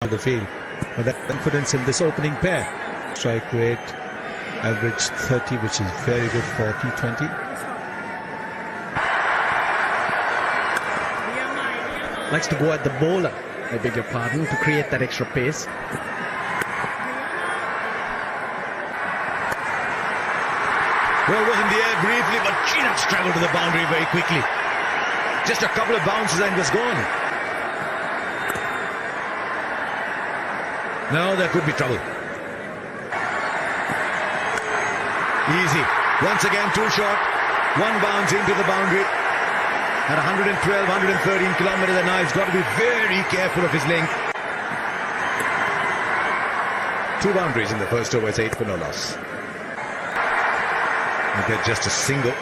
the field. But that confidence in this opening pair. Strike rate average 30, which is very good for T20. Likes to go at the bowler, I beg your pardon, to create that extra pace. Well, was in the air briefly, but just travelled to the boundary very quickly. Just a couple of bounces and was gone. Now there could be trouble. Easy. Once again, too short. One bounce into the boundary. At 112, 113 kilometers an hour, he's got to be very careful of his length. Two boundaries in the first over, it's 8 for no loss. You get just a single.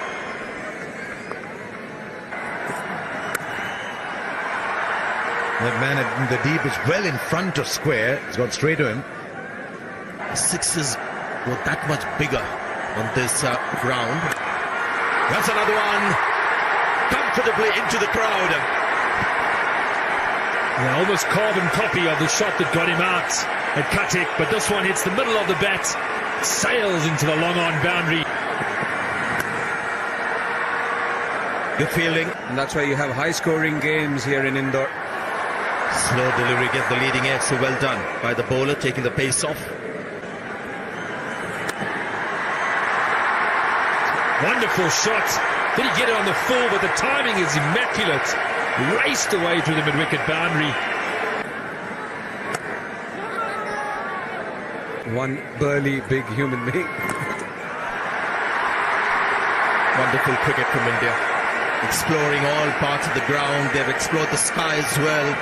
That man in the deep is well in front of square. It's gone straight to him. The sixes were that much bigger on this ground. That's another one. Comfortably into the crowd. Yeah, almost carbon copy of the shot that got him out at Katik, but this one hits the middle of the bat, sails into the long on boundary. Good fielding. And that's why you have high-scoring games here in Indore. Slow delivery, get the leading edge, so well done by the bowler, taking the pace off. Wonderful shot. Did he get it on the full, but the timing is immaculate. Raced away to the mid-wicket boundary. One burly, big human being. Wonderful cricket from India. Exploring all parts of the ground. They've explored the sky as well.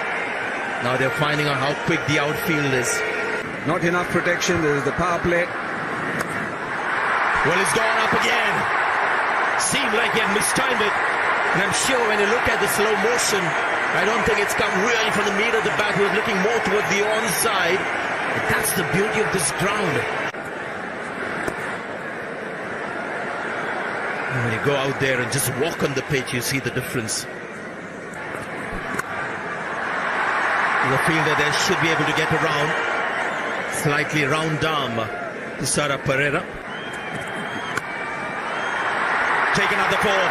Now they're finding out how quick the outfield is. Not enough protection. There is the power play. Well, it's gone up again. Seemed like he had mistimed it. And I'm sure when you look at the slow motion, I don't think it's come really from the meat of the bat. He was looking more towards the onside. But that's the beauty of this ground. And when you go out there and just walk on the pitch, you see the difference. The fielder there should be able to get around. Slightly round arm to Sara Pereira. Take another ball.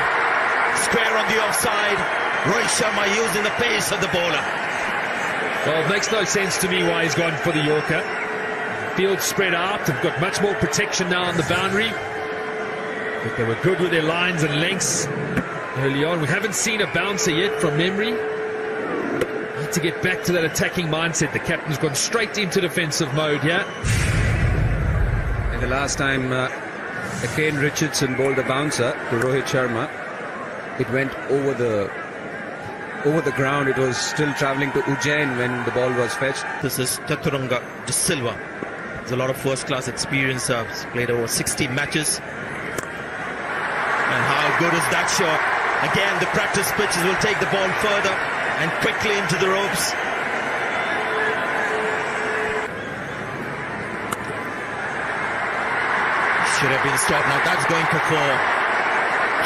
Square on the offside. Rohit Sharma using the pace of the bowler. Well, it makes no sense to me why he's gone for the Yorker. Field spread out. They've got much more protection now on the boundary. But they were good with their lines and lengths early on. We haven't seen a bouncer yet from memory. Need to get back to that attacking mindset. The captain's gone straight into defensive mode here. And the last time Kane Richardson bowled a bouncer to Rohit Sharma, it went over the ground. It was still travelling to Ujjain when the ball was fetched. This is Chaturanga De Silva. There's a lot of first-class experience. He's played over 60 matches. And how good is that shot? Again, the practice pitches will take the ball further and quickly into the ropes. Should have been stopped. Now that's going for 4.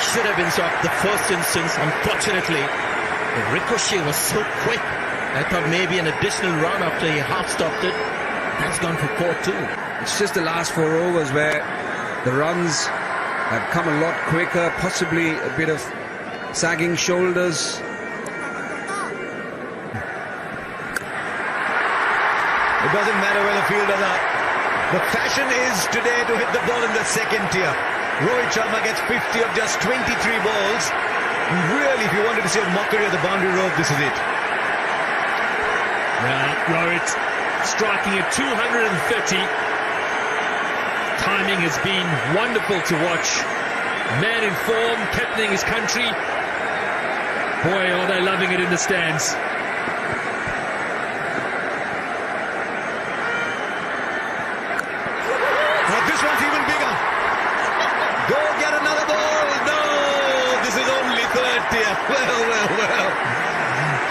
Should have been stopped the first instance. Unfortunately, the ricochet was so quick. I thought maybe an additional run after he half stopped it. That's gone for 4 too. It's just the last 4 overs where the runs have come a lot quicker, possibly a bit of sagging shoulders. It doesn't matter where the fielders are. The fashion is today to hit the ball in the second tier. Rohit Sharma gets 50 of just 23 balls. Really, if you wanted to see a mockery of the boundary rope, this is it. Rohit striking at 230. Timing has been wonderful to watch. Man in form, captaining his country. Boy, are they loving it in the stands. This one's even bigger. Go get another ball. No, this is only third tier. Well.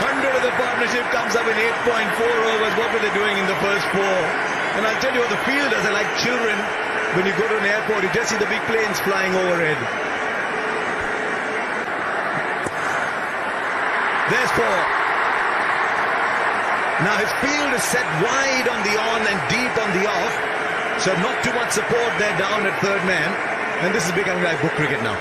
100 of the partnership comes up in 8.4 overs. What were they doing in the first 4? And I'll tell you what, the fielders are like children. When you go to an airport, you just see the big planes flying overhead. There's 4. Now his field is set wide on the on and deep on the off, so not too much support there down at third man, and this is becoming like book cricket now.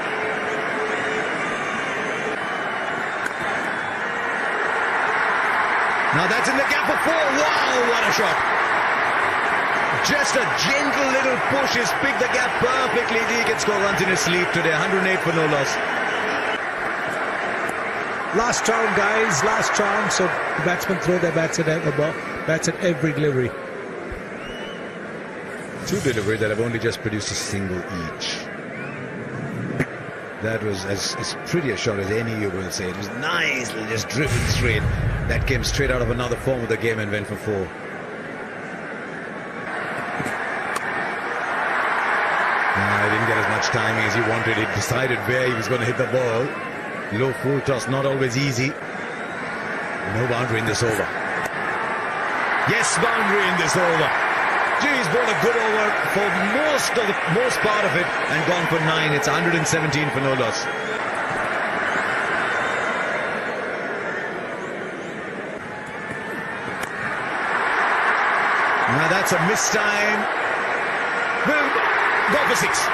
Now that's in the gap for 4. Wow, what a shot. Just a gentle little push. He's picked the gap perfectly. He can score runs in his sleep today. 108 for no loss. Last round, guys, last round. So the batsmen throw their bats at every delivery. 2 deliveries that have only just produced a single each. That was as pretty a shot as any you will say. It was nicely just driven straight. That came straight out of another form of the game and went for 4. He didn't get as much timing as he wanted. He decided where he was going to hit the ball. Low full toss, not always easy. No boundary in this over. Yes, boundary in this over. He's bowled a good over for most part of it and gone for 9. It's 117 for no loss. Now that's a missed time. Will go for 6.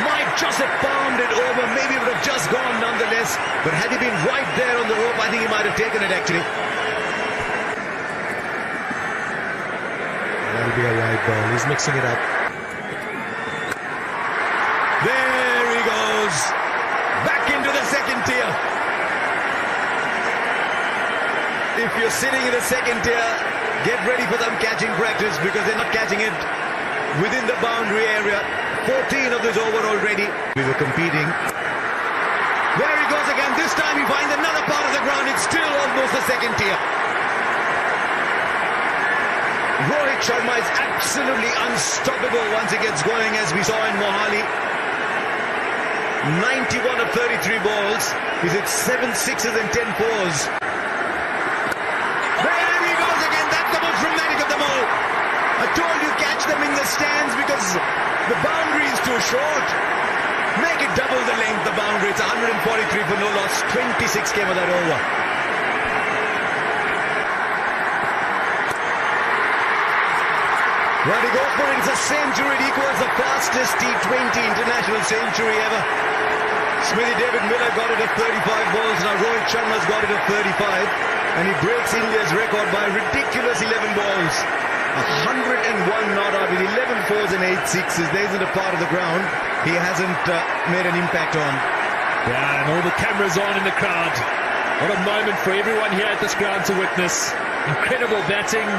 Might just have palmed it over. Maybe it would have just gone nonetheless. But had he been right there on the rope, I think he might have taken it actually. That'll be a wide ball. He's mixing it up. There he goes. Back into the second tier. If you're sitting in the second tier, get ready for some catching practice because they're not catching it within the boundary area. 14 of this over already. We were competing. There he goes again. This time he finds another part of the ground. It's still almost the second tier. Rohit Sharma is absolutely unstoppable once he gets going, as we saw in Mohali. 91 of 33 balls. He's hit 7 sixes and 10 fours. There he goes again. That's the most dramatic of them all. I told you, catch them in the stands because the boundary is too short. Make it double the length, the boundary. It's 143 for no loss. 26 came of that over. Well, he goes for it. It's a century. It equals the fastest T20 international century ever. Smithy David Miller got it at 35 balls. Now Rohit Sharma's got it at 35. And he breaks India's record by a ridiculous 11 balls. 101 not out with 11 fours and 8 sixes. There isn't a part of the ground he hasn't made an impact on. Yeah, and all the cameras on in the crowd. What a moment for everyone here at this ground to witness. Incredible batting.